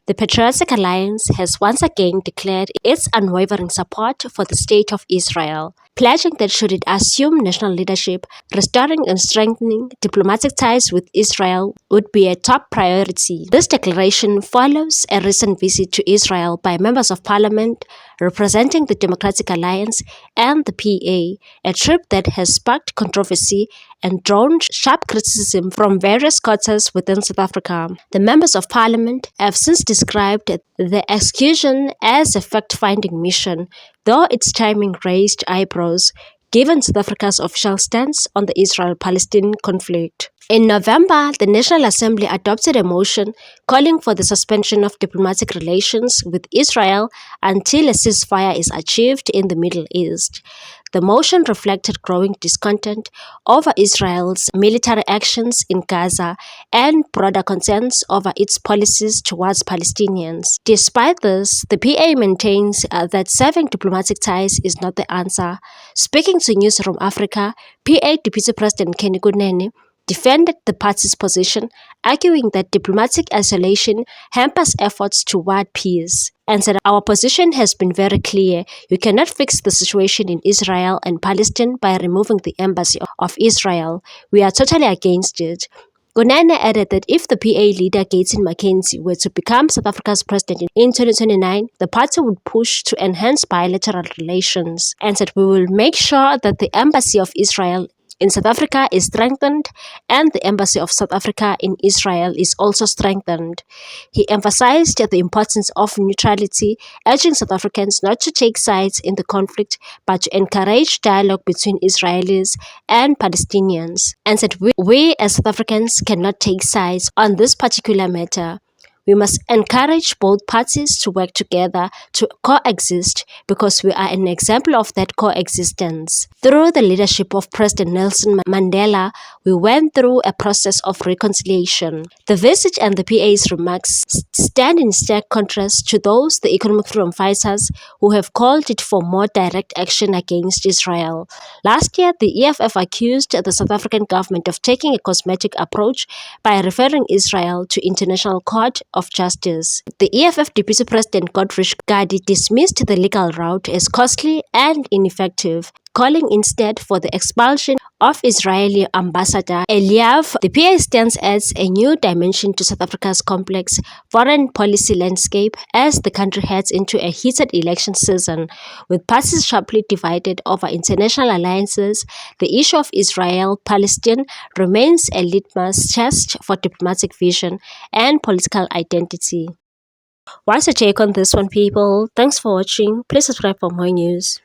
The Patriotic Alliance has once again declared its unwavering support for the State of Israel, pledging that should it assume national leadership, restoring and strengthening diplomatic ties with Israel would be a top priority. This declaration follows a recent visit to Israel by members of parliament representing the Democratic Alliance and the PA, a trip that has sparked controversy and drawn sharp criticism from various quarters within South Africa. The members of parliament have since described the excursion as a fact-finding mission, though its timing raised eyebrows given South Africa's official stance on the Israel-Palestine conflict. In November, the National Assembly adopted a motion calling for the suspension of diplomatic relations with Israel until a ceasefire is achieved in the Middle East. The motion reflected growing discontent over Israel's military actions in Gaza and broader concerns over its policies towards Palestinians. Despite this, the PA maintains that severing diplomatic ties is not the answer. Speaking to Newsroom Africa, PA Deputy President Kenny Kunene defended the party's position, arguing that diplomatic isolation hampers efforts toward peace, and said, "Our position has been very clear. You cannot fix the situation in Israel and Palestine by removing the embassy of Israel. We are totally against it." Kunene added that if the PA leader Gayton were to become South Africa's president in 2029, the party would push to enhance bilateral relations, and said, "We will make sure that the embassy of Israel in South Africa is strengthened and the Embassy of South Africa in Israel is also strengthened." He emphasized the importance of neutrality, urging South Africans not to take sides in the conflict but to encourage dialogue between Israelis and Palestinians, and said, we as South Africans cannot take sides on this particular matter. We must encourage both parties to work together to coexist because we are an example of that coexistence. Through the leadership of President Nelson Mandela, we went through a process of reconciliation. The visit and the PA's remarks stand in stark contrast to those the economic freedom fighters who have called it for more direct action against Israel. Last year, the EFF accused the South African government of taking a cosmetic approach by referring Israel to International Court of Justice. The EFF Deputy President Godfrey Gadi dismissed the legal route as costly and ineffective, calling instead for the expulsion of Israeli Ambassador Eliav. The PA stance adds a new dimension to South Africa's complex foreign policy landscape as the country heads into a heated election season. With parties sharply divided over international alliances, the issue of Israel-Palestine remains a litmus test for diplomatic vision and political identity. What's your take on this one, people? Thanks for watching. Please subscribe for more news.